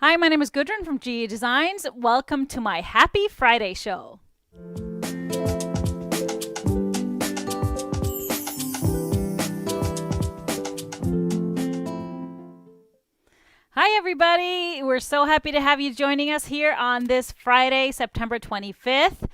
Hi, my name is Gudrun from GE Designs. Welcome to my Happy Friday show. Hi, everybody. We're so happy to have you joining us here on this Friday, September 25th.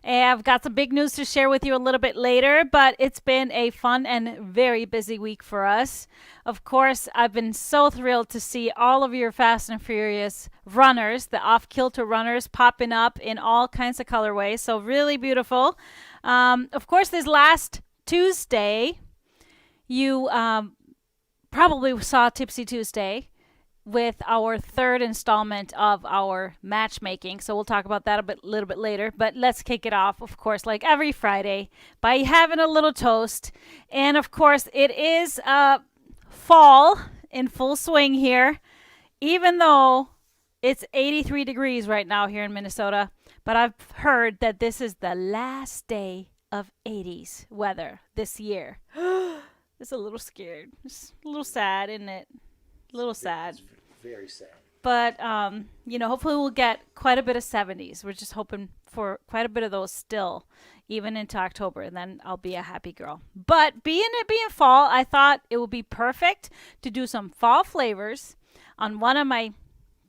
I've got some big news to share with you a little bit later, but it's been a fun and very busy week for us. Of course, I've been so thrilled to see all of your Fast and Furious runners, the off-kilter runners, popping up in all kinds of colorways. So really beautiful. Of course, this last Tuesday, you probably saw Tipsy Tuesday with our third installment of our matchmaking. So we'll talk about that a little bit later. But let's kick it off, of course, like every Friday, by having a little toast. And of course, it is fall in full swing here, even though it's 83 degrees right now here in Minnesota. But I've heard that this is the last day of 80s weather this year. It's a little scared. It's a little sad, isn't it? A little sad. It's very sad. But, hopefully we'll get quite a bit of 70s. We're just hoping for quite a bit of those still, even into October. And then I'll be a happy girl. But being fall, I thought it would be perfect to do some fall flavors on one of my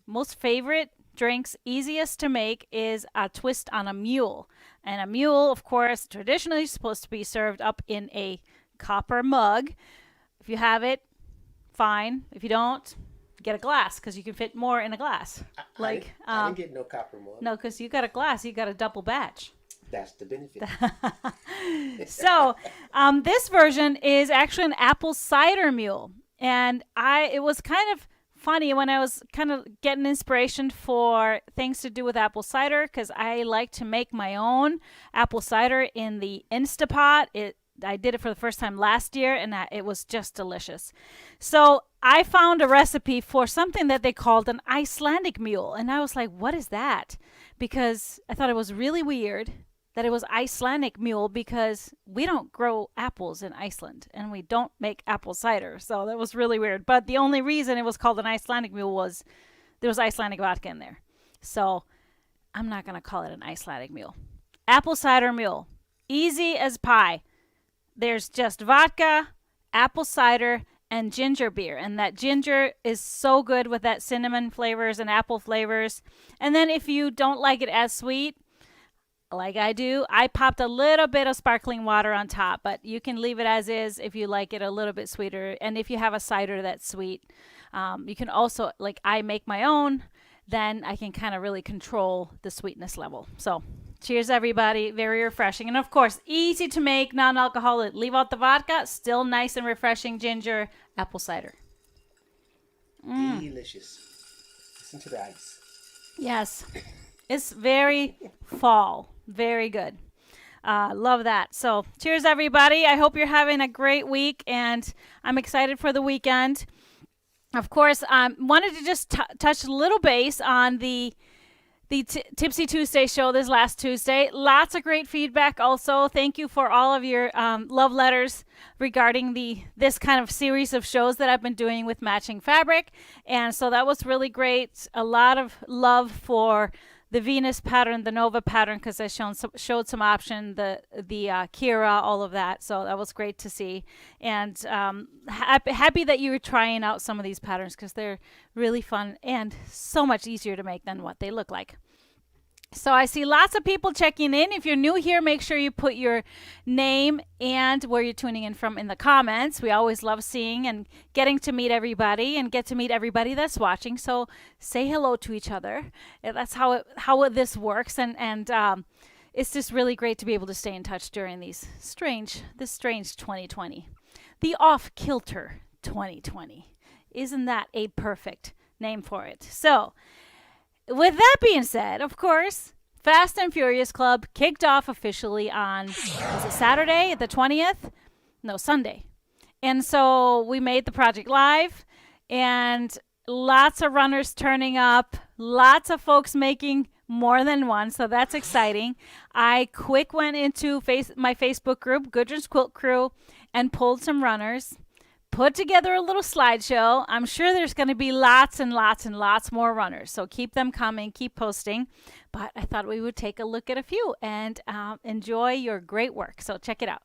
most favorite drinks. Easiest to make is a twist on a mule. And a mule, of course, traditionally supposed to be served up in a copper mug. If you have it, fine. If you don't, get a glass because you can fit more in a glass. I didn't get no copper mug. No, because you got a glass. You got a double batch. That's the benefit. So this version is actually an apple cider mule. And it was kind of funny when I was kind of getting inspiration for things to do with apple cider, because I like to make my own apple cider in the Instapot. I did it for the first time last year, and it was just delicious. So I found a recipe for something that they called an Icelandic Mule. And I was like, what is that? Because I thought it was really weird that it was Icelandic Mule, because we don't grow apples in Iceland and we don't make apple cider. So that was really weird. But the only reason it was called an Icelandic Mule was there was Icelandic vodka in there. So I'm not going to call it an Icelandic Mule. Apple cider mule. Easy as pie. There's just vodka, apple cider, and ginger beer. And that ginger is so good with that cinnamon flavors and apple flavors. And then if you don't like it as sweet, like I do, I popped a little bit of sparkling water on top. But you can leave it as is if you like it a little bit sweeter. And if you have a cider that's sweet, you can also, like I make my own, then I can kind of really control the sweetness level. So cheers, everybody. Very refreshing. And, of course, easy to make, non-alcoholic. Leave out the vodka. Still nice and refreshing ginger apple cider. Delicious. Listen to the ice. Yes. It's very fall. Very good. Love that. So cheers, everybody. I hope you're having a great week, and I'm excited for the weekend. Of course, wanted to just touch a little base on the Tipsy Tuesday show this last Tuesday. Lots of great feedback also. Thank you for all of your love letters regarding this kind of series of shows that I've been doing with matching fabric. And so that was really great. A lot of love for the Venus pattern, the Nova pattern, because I showed some option, the Kira, all of that. So that was great to see. And happy that you were trying out some of these patterns, because they're really fun and so much easier to make than what they look like. So I see lots of people checking in. If you're new here, make sure you put your name and where you're tuning in from in the comments. We always love seeing and getting to meet everybody and get to meet everybody that's watching. So say hello to each other. That's how this works. And it's just really great to be able to stay in touch during this strange 2020. The off-kilter 2020. Isn't that a perfect name for it? So with that being said, of course, Fast and Furious Club kicked off officially on, was it Saturday, the 20th? No, Sunday. And so we made the project live, and lots of runners turning up, lots of folks making more than one, so that's exciting. I went into my Facebook group, Gudrun's Quilt Crew, and pulled some runners. put together a little slideshow. I'm sure there's going to be lots and lots and lots more runners. So keep them coming, keep posting. But I thought we would take a look at a few and enjoy your great work. So check it out.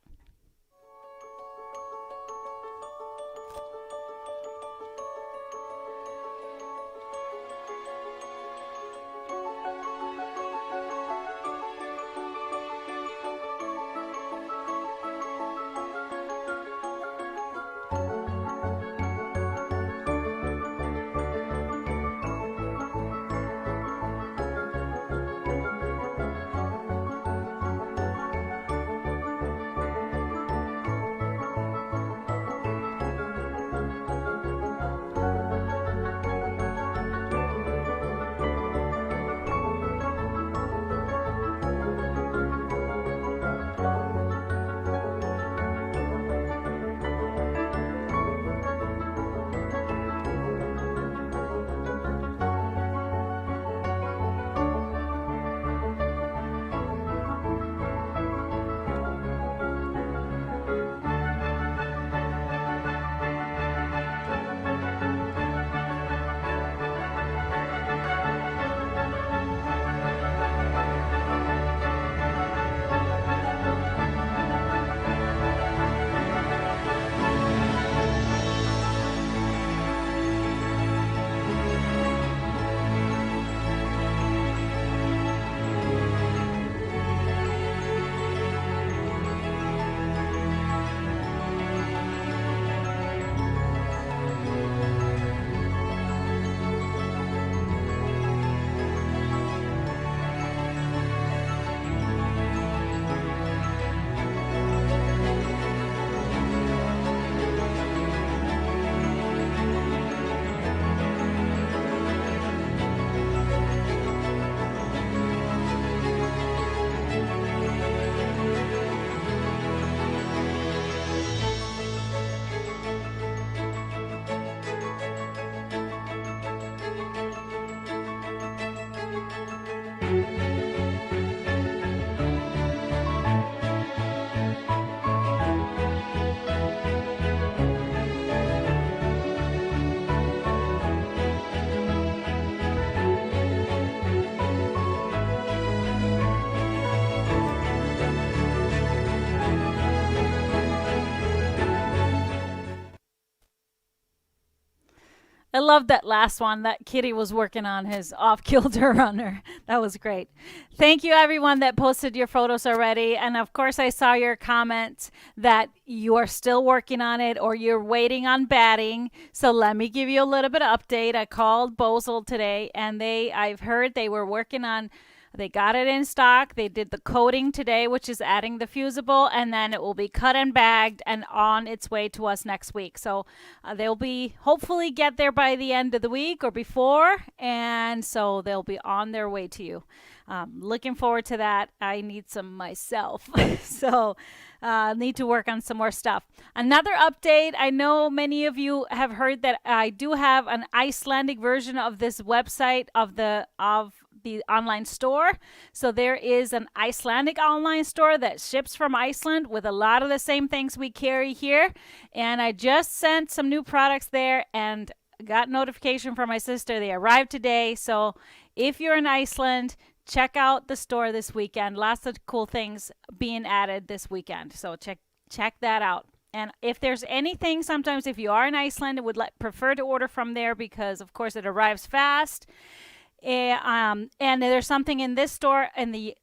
I love that last one that Kitty was working on his off-kilter runner. That was great. Thank you, everyone that posted your photos already. And of course, I saw your comments that you are still working on it or you're waiting on batting. So let me give you a little bit of update. I called Bozel today, and I've heard they were working on. They got it in stock. They did the coating today, which is adding the fusible, and then it will be cut and bagged and on its way to us next week. So they'll be hopefully get there by the end of the week or before, and so they'll be on their way to you. Looking forward to that. I need some myself. So need to work on some more stuff. Another update. I know many of you have heard that I do have an Icelandic version of this website of the online store. So there is an Icelandic online store that ships from Iceland with a lot of the same things we carry here. And I just sent some new products there and got notification from my sister. They arrived today. So if you're in Iceland, check out the store this weekend. Lots of cool things being added this weekend. So check that out. And if there's anything, sometimes if you are in Iceland, I would prefer to order from there because, of course, it arrives fast. And there's something in this store, in the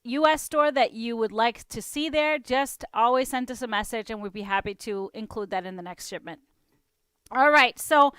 U.S. store, that you would like to see there, just always send us a message and we'd be happy to include that in the next shipment. All right, so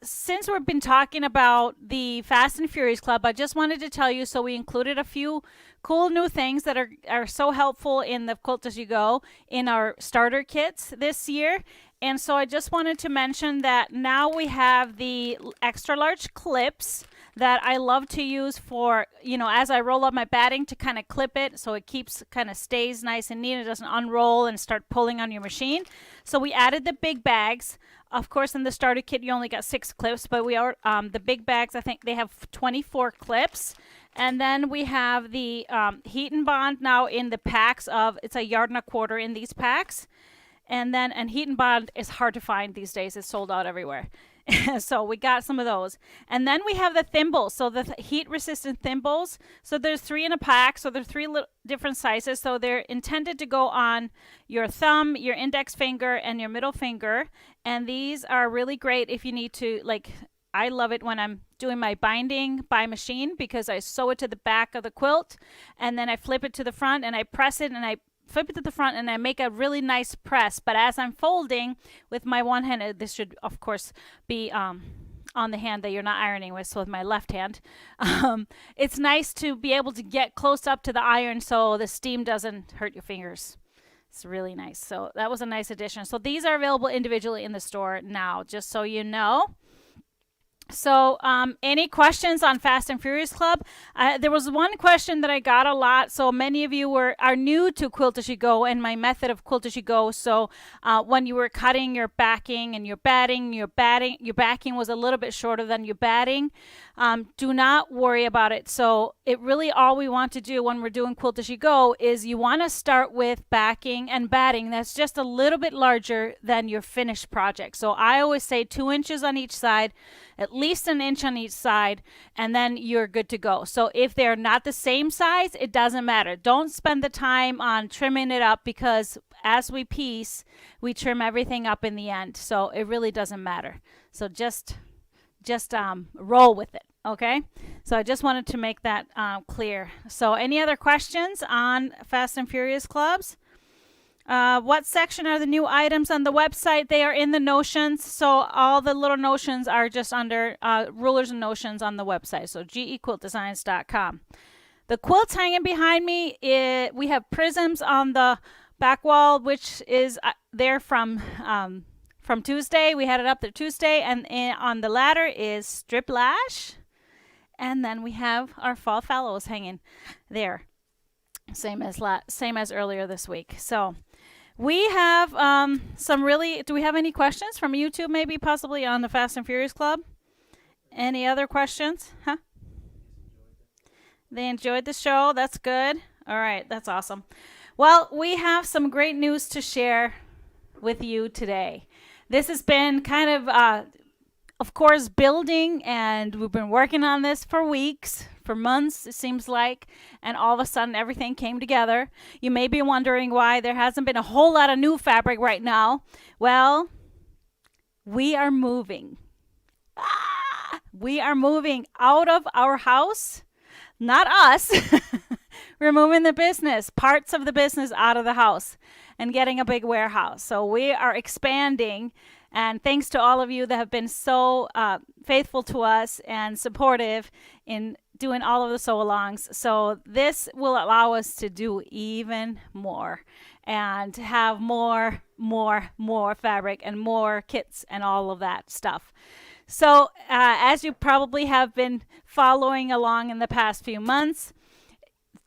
since we've been talking about the Fast and Furious Club, I just wanted to tell you, so we included a few cool new things that are so helpful in the Quilt As You Go in our starter kits this year. And so I just wanted to mention that now we have the extra large clips that I love to use for, as I roll up my batting to kind of clip it so it kind of stays nice and neat. It doesn't unroll and start pulling on your machine. So we added the big bags. Of course, in the starter kit, you only got 6 clips, but we are the big bags, I think they have 24 clips. And then we have the heat and bond now in the packs it's a 1.25 yards in these packs. and Heat and Bond is hard to find these days. It's sold out everywhere. So we got some of those. And then we have the thimbles. So the heat resistant thimbles. So there's 3 in a pack. So there's 3 different sizes. So they're intended to go on your thumb, your index finger, and your middle finger. And these are really great if you need to, like, I love it when I'm doing my binding by machine, because I sew it to the back of the quilt and then I flip it to the front and I press it and I flip it to the front and I make a really nice press. But as I'm folding with my one hand, this should of course be on the hand that you're not ironing with, so with my left hand, it's nice to be able to get close up to the iron so the steam doesn't hurt your fingers. It's really nice. So that was a nice addition. So these are available individually in the store now, just so you know. So any questions on Fast and Furious Club? There was one question that I got a lot. So many of you are new to Quilt As You Go and my method of Quilt As You Go. So when you were cutting your backing and your batting, your backing was a little bit shorter than your batting. Do not worry about it. So it really, all we want to do when we're doing Quilt As You Go is you want to start with backing and batting that's just a little bit larger than your finished project. So I always say 2 inches on each side, at least an inch on each side, and then you're good to go. So if they're not the same size, it doesn't matter. Don't spend the time on trimming it up, because as we piece, we trim everything up in the end. So it really doesn't matter. So just roll with it. Okay. So I just wanted to make that clear. So any other questions on Fast and Furious Clubs? What section are the new items on the website? They are in the notions. So all the little notions are just under rulers and notions on the website. So gequiltdesigns.com. The quilts hanging behind me, we have prisms on the back wall, which is there from Tuesday. We had it up there Tuesday. And on the ladder is strip lash. And then we have our fall fallows hanging there. Same as earlier this week. So we have do we have any questions from YouTube, maybe possibly on the Fast and Furious Club? Any other questions? Huh? They enjoyed the show. That's good. All right. That's awesome. Well, we have some great news to share with you today. This has been kind of course, building, and we've been working on this for weeks, for months, it seems like, and all of a sudden everything came together. You may be wondering why there hasn't been a whole lot of new fabric right now. Well, we are moving. We are moving out of our house. Not us. We're moving the business, parts of the business out of the house and getting a big warehouse. So we are expanding. And thanks to all of you that have been so faithful to us and supportive in doing all of the sew-alongs. So this will allow us to do even more and have more fabric and more kits and all of that stuff. So as you probably have been following along in the past few months,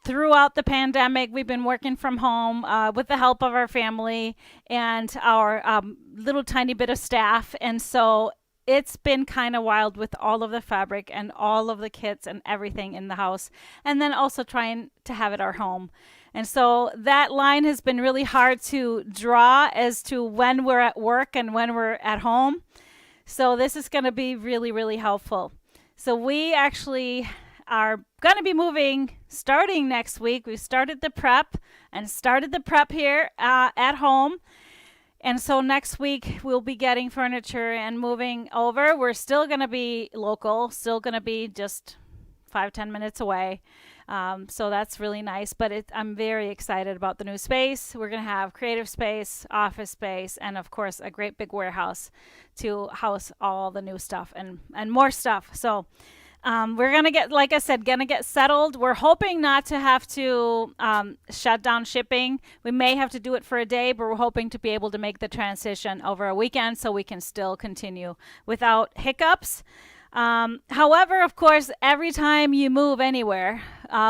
throughout the pandemic, we've been working from home with the help of our family and our little tiny bit of staff. And so it's been kind of wild with all of the fabric and all of the kits and everything in the house. And then also trying to have it our home. And so that line has been really hard to draw as to when we're at work and when we're at home. So this is going to be really, really helpful. So we actually are going to be moving starting next week. We started the prep here at home. And so next week we'll be getting furniture and moving over. We're still going to be local, still going to be just 5-10 minutes away. So that's really nice. But I'm very excited about the new space. We're going to have creative space, office space, and of course a great big warehouse to house all the new stuff and more stuff. So we're going to get, like I said, get settled. We're hoping not to have to shut down shipping. We may have to do it for a day, but we're hoping to be able to make the transition over a weekend so we can still continue without hiccups. However, of course, every time you move anywhere,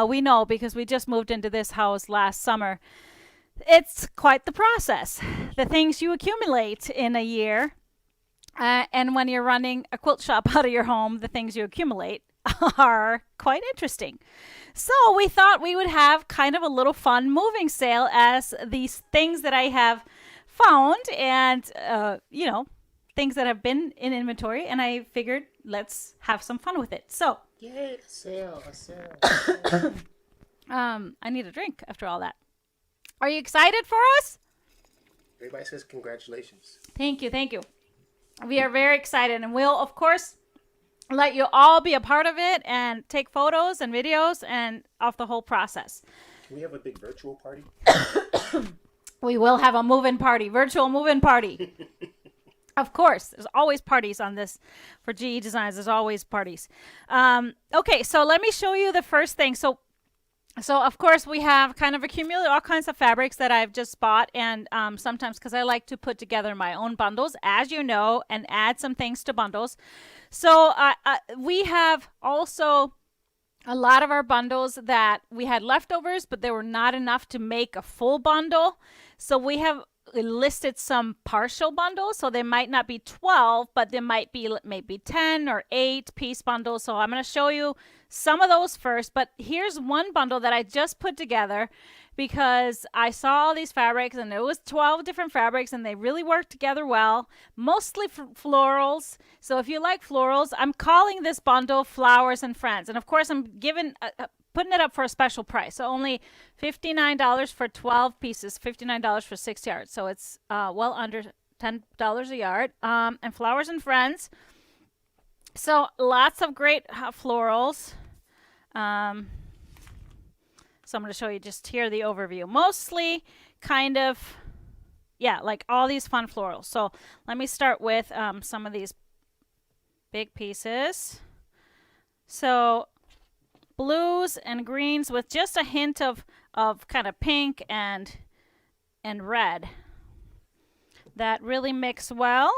we know because we just moved into this house last summer, it's quite the process. The things you accumulate in a year. And when you're running a quilt shop out of your home, the things you accumulate are quite interesting. So we thought we would have kind of a little fun moving sale as these things that I have found and, things that have been in inventory. And I figured let's have some fun with it. So, Yay, a sale, a sale. I need a drink after all that. Are you excited for us? Everybody says congratulations. Thank you. Thank you. We are very excited, and we'll, of course, let you all be a part of it and take photos and videos and of the whole process. Can we have a big virtual party? We will have a move-in party, virtual move-in party. Of course, there's always parties on this. For GE Designs, there's always parties. Okay, so let me show you the first thing. So of course, we have kind of accumulated all kinds of fabrics that I've just bought, and sometimes because I like to put together my own bundles, as you know, and add some things to bundles. So we have also a lot of our bundles that we had leftovers, but they were not enough to make a full bundle. So we have listed some partial bundles. So they might not be 12, but there might be maybe 10 or 8 piece bundles. So I'm going to show you some of those first. But here's one bundle that I just put together because I saw all these fabrics, and there was 12 different fabrics, and they really worked together well, mostly florals. So if you like florals, I'm calling this bundle Flowers and Friends. And of course, I'm putting it up for a special price. So only $59 for 12 pieces, $59 for 6 yards. So it's well under $10 a yard. And Flowers and Friends. So lots of great florals. So I'm going to show you just here the overview. Mostly kind of, like all these fun florals. So let me start with some of these big pieces. So blues and greens with just a hint of kind of pink and red. That really mix well.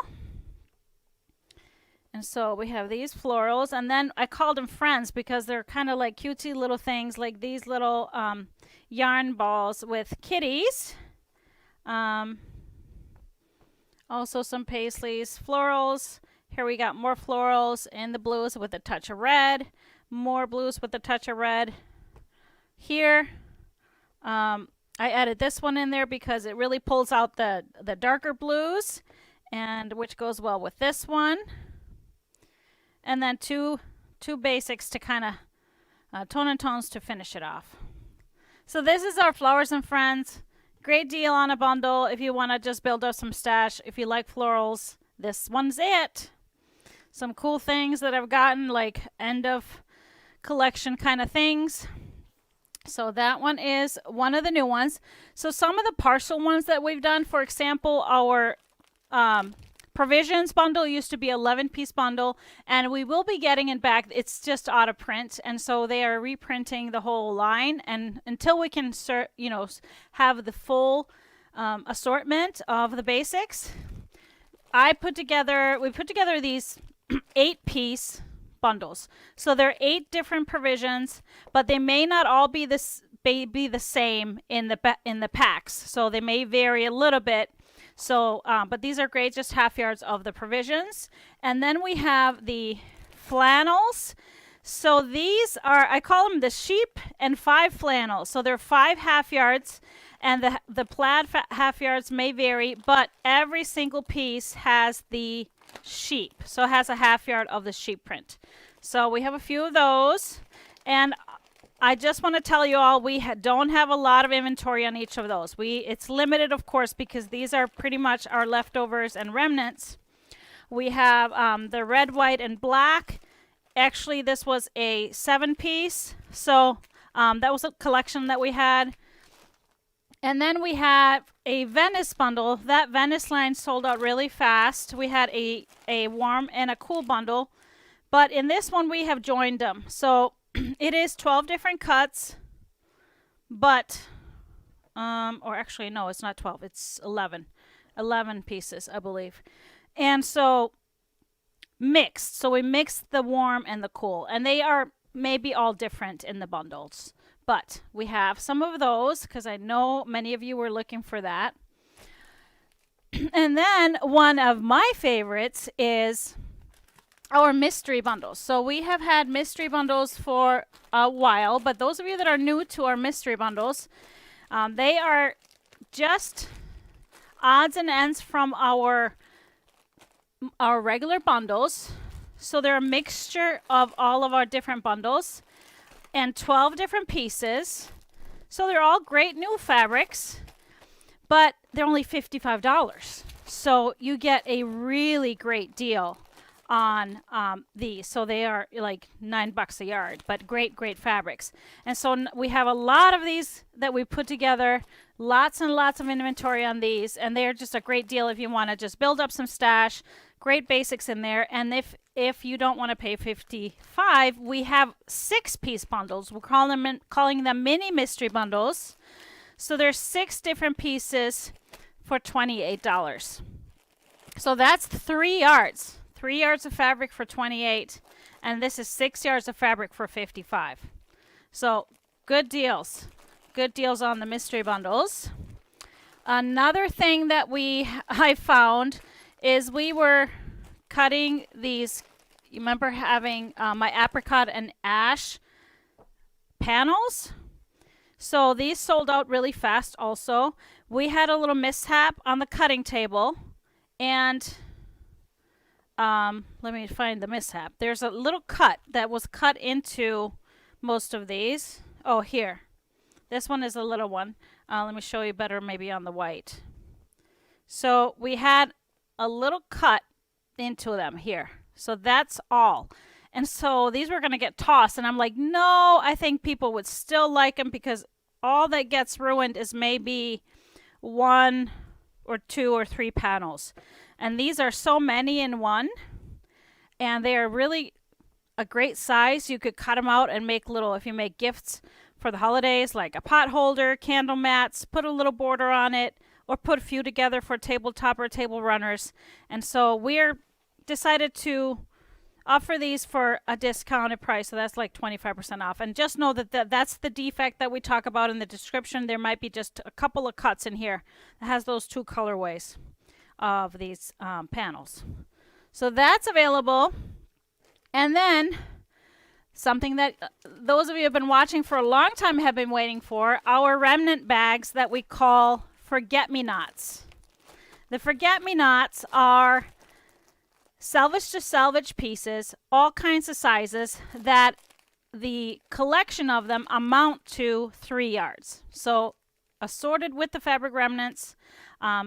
And so we have these florals, and then I called them friends because they're kind of like cutesy little things, like these little yarn balls with kitties. Also some paisleys, florals. Here we got more florals in the blues with a touch of red. More blues with a touch of red. Here, I added this one in there because it really pulls out the darker blues, and which goes well with this one. And then two basics to kind of tone and tones to finish it off. So this is our Flowers and Friends. Great deal on a bundle if you want to just build up some stash. If you like florals, this one's it. Some cool things that I've gotten, like end of collection kind of things. So that one is one of the new ones. So some of the partial ones that we've done, for example, our Provisions bundle used to be 11-piece bundle, and we will be getting it back. It's just out of print, and so they are reprinting the whole line. And until we can, have the full assortment of the basics, we put together these 8-piece bundles. So there are 8 different provisions, but they may not all be the same in the packs. So they may vary a little bit. So, but these are great, just half yards of the provisions. And then we have the flannels. So these are, I call them the sheep and 5 flannels. So they're 5 half yards, and the plaid half yards may vary, but every single piece has the sheep. So it has a half yard of the sheep print. So we have a few of those. And I just want to tell you all, we don't have a lot of inventory on each of those. It's limited, of course, because these are pretty much our leftovers and remnants. We have the red, white, and black. Actually, this was a 7-piece, so that was a collection that we had. And then we have a Venice bundle. That Venice line sold out really fast. We had a warm and a cool bundle, but in this one we have joined them. So it is 12 different cuts, but, or actually, no, it's not 12. It's 11 pieces, I believe. And so mixed. So we mixed the warm and the cool, and they are maybe all different in the bundles, but we have some of those because I know many of you were looking for that. And then one of my favorites is our mystery bundles. So we have had mystery bundles for a while, but those of you that are new to our mystery bundles, they are just odds and ends from our regular bundles. So they're a mixture of all of our different bundles and 12 different pieces. So they're all great new fabrics, but they're only $55. So you get a really great deal on these. So they are like $9 a yard, but great fabrics. And so we have a lot of these that we put together, lots and lots of inventory on these, and they're just a great deal if you want to just build up some stash. Great basics in there. And if you don't want to pay $55, we have 6-piece bundles. We're calling them mini mystery bundles. So there's 6 different pieces for $28. So that's 3 yards. 3 yards of fabric for $28, and this is 6 yards of fabric for $55. So good deals. Good deals on the mystery bundles. Another thing that I found is we were cutting these. You remember having my apricot and ash panels? So these sold out really fast also. We had a little mishap on the cutting table, and let me find the mishap. There's a little cut that was cut into most of these. Oh, here. This one is a little one. Let me show you better maybe on the white. So we had a little cut into them here. So that's all. And so these were going to get tossed. And I'm like, no, I think people would still like them, because all that gets ruined is maybe 1 or 2 or 3 panels. And these are so many in one, and they are really a great size. You could cut them out and make little, if you make gifts for the holidays, like a pot holder, candle mats, put a little border on it, or put a few together for tabletop or table runners. And so we're decided to offer these for a discounted price. So that's like 25% off. And just know that that's the defect that we talk about in the description. There might be just a couple of cuts in here that has those 2 colorways of these panels. So that's available. And then something that those of you who have been watching for a long time have been waiting for, our remnant bags that we call forget-me-nots. The forget-me-nots are salvage to salvage pieces, all kinds of sizes, that the collection of them amount to 3 yards. So assorted with the fabric remnants.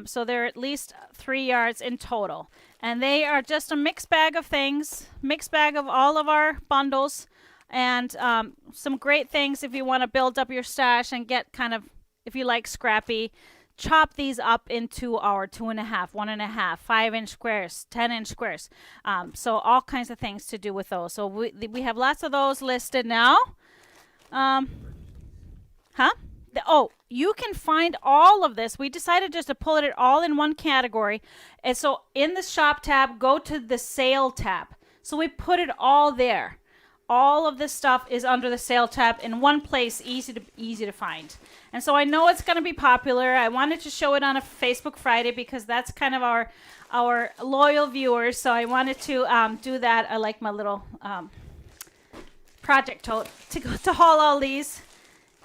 So they're at least 3 yards in total. And they are just a mixed bag of things, mixed bag of all of our bundles, and some great things if you want to build up your stash and get kind of, if you like scrappy, chop these up into our 2.5, 1.5, 5-inch squares, 10-inch squares. So all kinds of things to do with those. So we have lots of those listed now. You can find all of this. We decided just to pull it all in one category. And so in the shop tab, go to the sale tab. So we put it all there. All of this stuff is under the sale tab in one place, easy to find. And so I know it's going to be popular. I wanted to show it on a Facebook Friday because that's kind of our loyal viewers. So I wanted to do that. I like my little project tote to haul all these.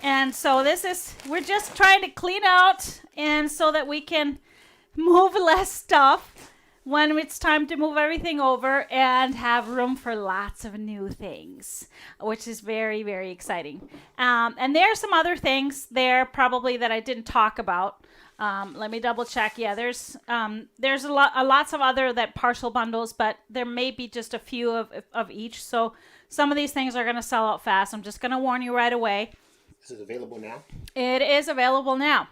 And so we're just trying to clean out, and so that we can move less stuff when it's time to move everything over and have room for lots of new things, which is very, very exciting. And there are some other things there probably that I didn't talk about. Let me double check. Yeah, there's lots of other that partial bundles, but there may be just a few of each. So some of these things are going to sell out fast. I'm just going to warn you right away. Is it available now? It is available now.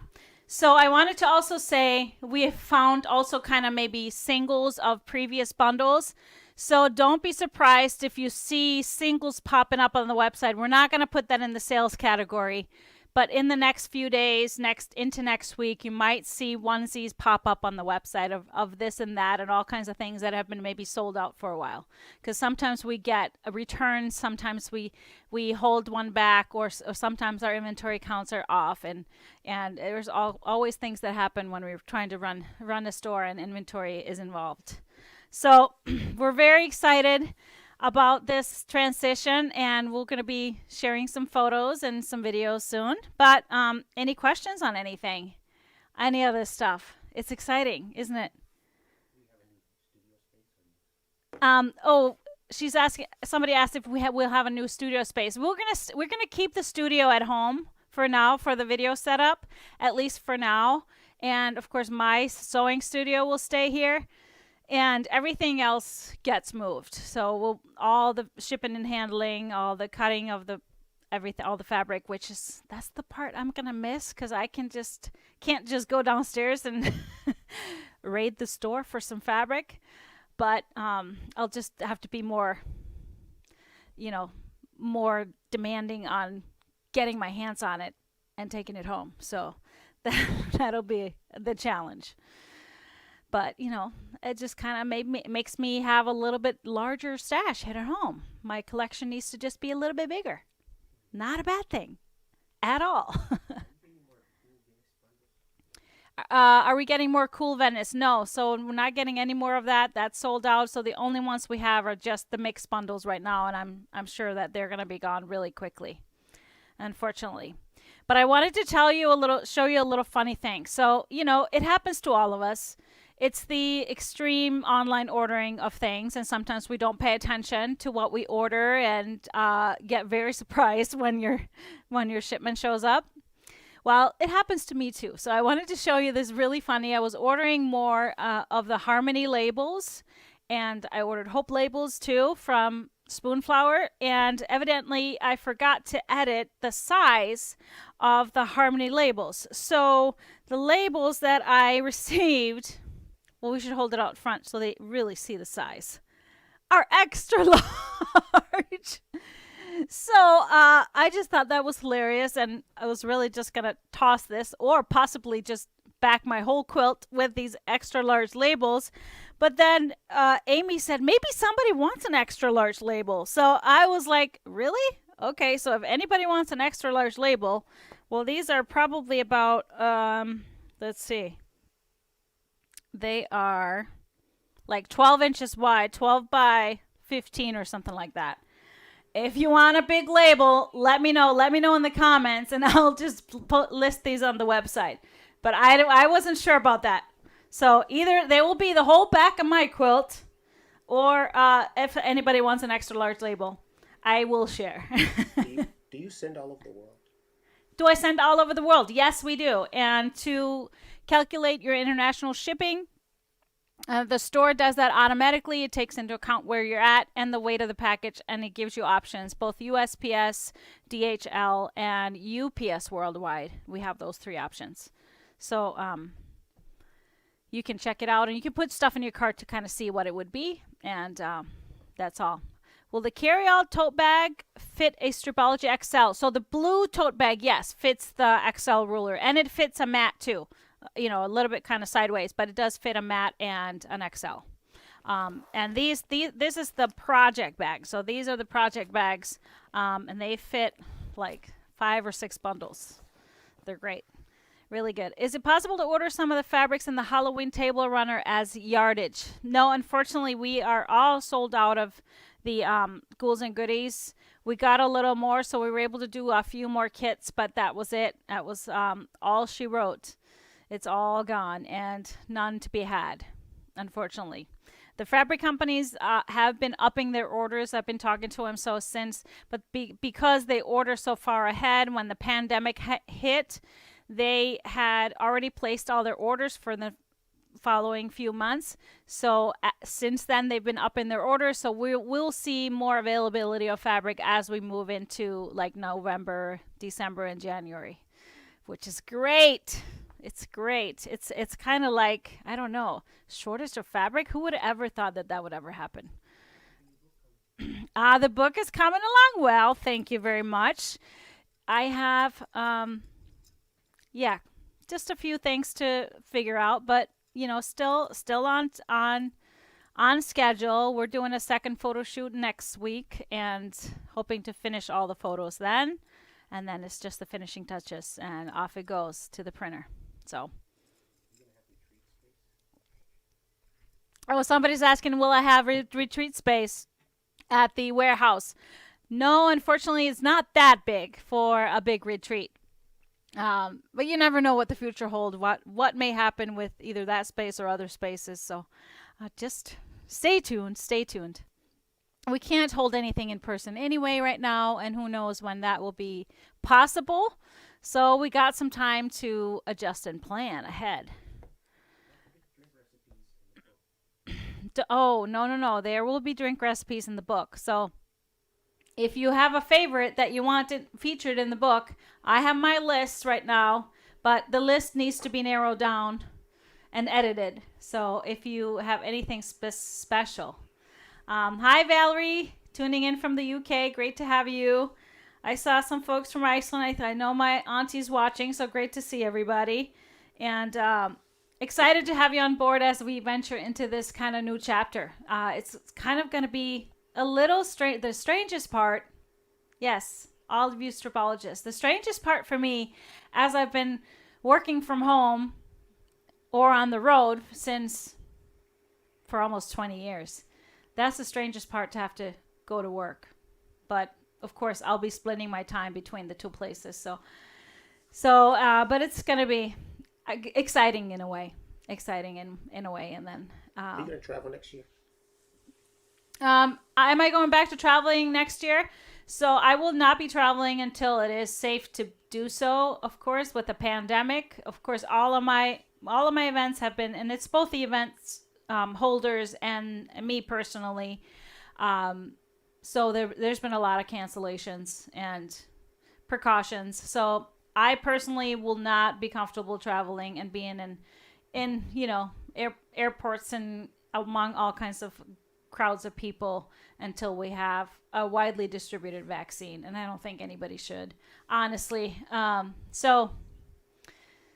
So I wanted to also say we have found also kind of maybe singles of previous bundles. So don't be surprised if you see singles popping up on the website. We're not going to put that in the sales category. But in the next few days, into next week, you might see onesies pop up on the website of this and that and all kinds of things that have been maybe sold out for a while. Because sometimes we get a return, sometimes we hold one back, or sometimes our inventory counts are off. And there's always things that happen when we're trying to run a store and inventory is involved. So we're very excited about this transition, and we're going to be sharing some photos and some videos soon. But any questions on anything? Any of this stuff? It's exciting, isn't it? She's asking. Somebody asked if we'll have a new studio space. We're gonna keep the studio at home for now for the video setup, at least for now. And of course, my sewing studio will stay here, and everything else gets moved. So all the shipping and handling, all the cutting of the everything, all the fabric, that's the part I'm gonna miss because I can't just go downstairs and raid the store for some fabric. But I'll just have to be more, more demanding on getting my hands on it and taking it home. So that'll be the challenge. But, it just kind of makes me have a little bit larger stash at home. My collection needs to just be a little bit bigger. Not a bad thing at all. Are we getting more cool Venice? No, so we're not getting any more of that. That's sold out. So the only ones we have are just the mixed bundles right now, and I'm sure that they're going to be gone really quickly, unfortunately. But I wanted to show you a little funny thing. So, it happens to all of us. It's the extreme online ordering of things, and sometimes we don't pay attention to what we order and get very surprised when your shipment shows up. Well, it happens to me too. So I wanted to show you this really funny. I was ordering more of the Harmony labels, and I ordered Hope labels too from Spoonflower, and evidently I forgot to edit the size of the Harmony labels. So the labels that I received, well, we should hold it out front so they really see the size, are extra large. So I just thought that was hilarious, and I was really just going to toss this or possibly just back my whole quilt with these extra large labels. But then Amy said, maybe somebody wants an extra large label. So I was like, really? Okay, so if anybody wants an extra large label, well, these are probably about, let's see. They are like 12 inches wide, 12 by 15 or something like that. If you want a big label, let me know. Let me know in the comments, and I'll just list these on the website. But I wasn't sure about that. So either they will be the whole back of my quilt, or if anybody wants an extra large label, I will share. Do you send all over the world? Do I send all over the world? Yes, we do. And to calculate your international shipping, the store does that automatically. It takes into account where you're at and the weight of the package, and it gives you options, both USPS, DHL, and UPS worldwide. We have those 3 options. So you can check it out, and you can put stuff in your cart to kind of see what it would be, and that's all. Will the carry-all tote bag fit a Stripology XL? So the blue tote bag, yes, fits the XL ruler, and it fits a mat too. A little bit kind of sideways, but it does fit a mat and an XL. And this is the project bag. So these are the project bags, and they fit like 5 or 6 bundles. They're great. Really good. Is it possible to order some of the fabrics in the Halloween table runner as yardage? No, unfortunately, we are all sold out of the Ghouls and Goodies. We got a little more, so we were able to do a few more kits, but that was it. That was all she wrote. It's all gone and none to be had, unfortunately. The fabric companies have been upping their orders. I've been talking to them but because they order so far ahead, when the pandemic hit, they had already placed all their orders for the following few months. So since then, they've been upping their orders. So we'll see more availability of fabric as we move into like November, December, and January, which is great. It's great. It's kind of like, I don't know, shortage of fabric. Who would have ever thought that would ever happen? The book is coming along well. Thank you very much. I have, just a few things to figure out, but still on schedule. We're doing a second photo shoot next week and hoping to finish all the photos then. And then it's just the finishing touches, and off it goes to the printer. So, somebody's asking, will I have retreat space at the warehouse? No, unfortunately, it's not that big for a big retreat. But you never know what the future holds, what may happen with either that space or other spaces. So just stay tuned. Stay tuned. We can't hold anything in person anyway right now, and who knows when that will be possible. So we got some time to adjust and plan ahead. Oh, no, no, no. There will be drink recipes in the book. So if you have a favorite that you want it featured in the book, I have my list right now, but the list needs to be narrowed down and edited. So if you have anything special. Hi, Valerie, tuning in from the UK. Great to have you. I saw some folks from Iceland. I know my auntie's watching, so great to see everybody. And excited to have you on board as we venture into this kind of new chapter. It's kind of going to be a little strange. The strangest part, yes, all of you stripologists, the strangest part for me, as I've been working from home or on the road for almost 20 years, that's the strangest part, to have to go to work. But of course, I'll be splitting my time between the two places. But it's going to be exciting in a way. And then, Are you gonna travel next year? am I going back to traveling next year? So I will not be traveling until it is safe to do so. Of course, with the pandemic, of course, all of my events have been, and it's both the events holders and me personally. So there's been a lot of cancellations and precautions. So I personally will not be comfortable traveling and being in airports and among all kinds of crowds of people until we have a widely distributed vaccine, and I don't think anybody should, honestly.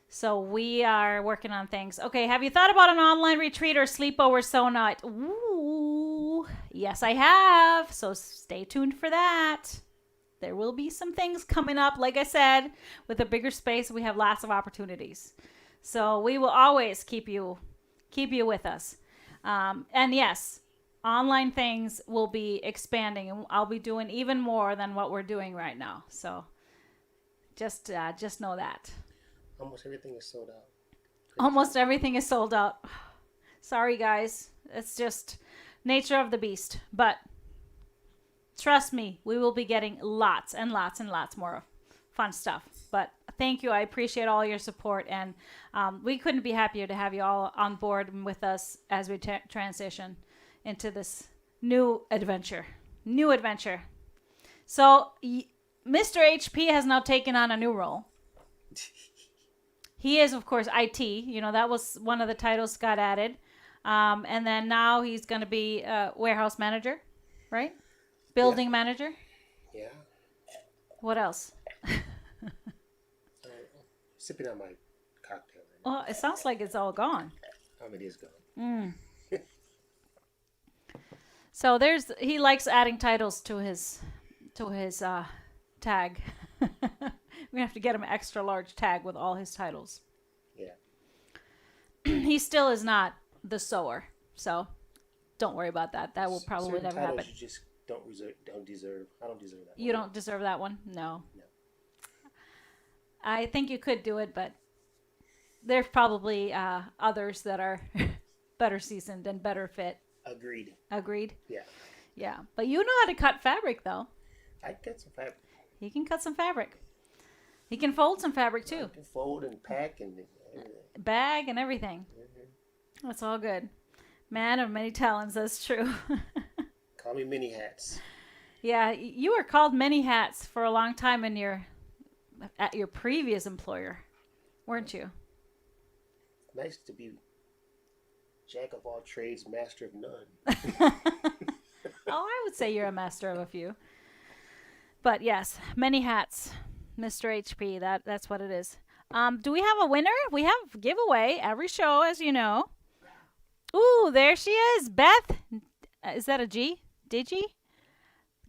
So we are working on things. Okay, have you thought about an online retreat or sleepover night? Ooh, yes, I have. So stay tuned for that. There will be some things coming up. Like I said, with a bigger space, we have lots of opportunities. So we will always keep you with us. And yes, online things will be expanding, and I'll be doing even more than what we're doing right now. So just know that. Almost everything is sold out. Almost everything is sold out. Sorry, guys. It's just nature of the beast. But trust me, we will be getting lots and lots and lots more fun stuff. But thank you. I appreciate all your support. And we couldn't be happier to have you all on board with us as we transition into this new adventure. So Mr. HP has now taken on a new role. He is, of course, IT. That was one of the titles got added. And then now he's going to be warehouse manager, right? Building manager. Yeah. What else? Sipping on my cocktail. Well, it sounds like it's all gone. It is gone. So he likes adding titles to his tag. We're going to have to get him an extra large tag with all his titles. Yeah. He still is not the sewer, so don't worry about that. That will probably never happen. You just don't deserve. I don't deserve that. You don't deserve that one? No. I think you could do it, but there's probably others that are better seasoned and better fit. Agreed. Yeah. Yeah. But you know how to cut fabric, though. I cut some fabric. He can cut some fabric. He can fold some fabric, too. I can fold and pack and everything. Bag and everything. Mm-hmm. That's all good. Man of many talents, that's true. Call me Mini Hats. Yeah, you were called Many Hats for a long time at your previous employer, weren't you? Nice to be jack of all trades, master of none. Oh, I would say you're a master of a few. But yes, many hats, Mr. HP. That's what it is. Do we have a winner? We have a giveaway every show, as you know. Ooh, there she is, Beth. Is that a G? Digi?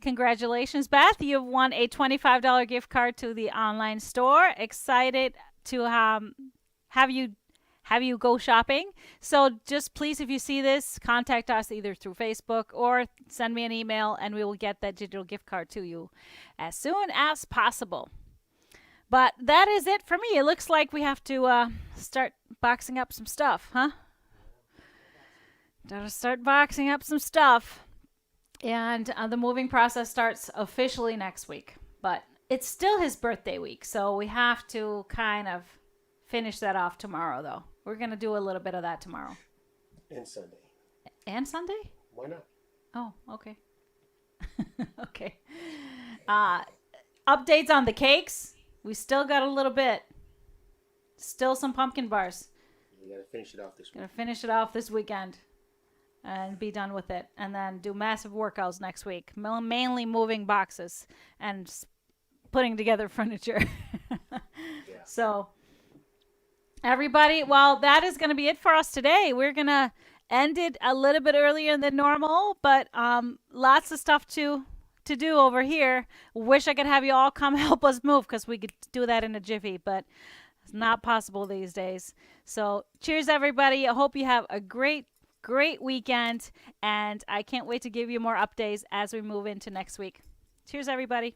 Congratulations, Beth. You've won a $25 gift card to the online store. Excited to have you go shopping. So just please, if you see this, contact us either through Facebook or send me an email, and we will get that digital gift card to you as soon as possible. But that is it for me. It looks like we have to start boxing up some stuff, huh? Gotta start boxing up some stuff. And the moving process starts officially next week. But it's still his birthday week, so we have to kind of finish that off tomorrow, though. We're going to do a little bit of that tomorrow. And Sunday. And Sunday? Why not? Oh, okay. Okay. Updates on the cakes. We still got a little bit. Still some pumpkin bars. You gotta finish it off this week. Gonna finish it off this weekend and be done with it. And then do massive workouts next week. Mainly moving boxes and putting together furniture. Yeah. So, everybody, well, that is going to be it for us today. We're going to end it a little bit earlier than normal, but lots of stuff to do over here. Wish I could have you all come help us move because we could do that in a jiffy, but it's not possible these days. So, cheers, everybody. I hope you have a great weekend, and I can't wait to give you more updates as we move into next week. Cheers, everybody.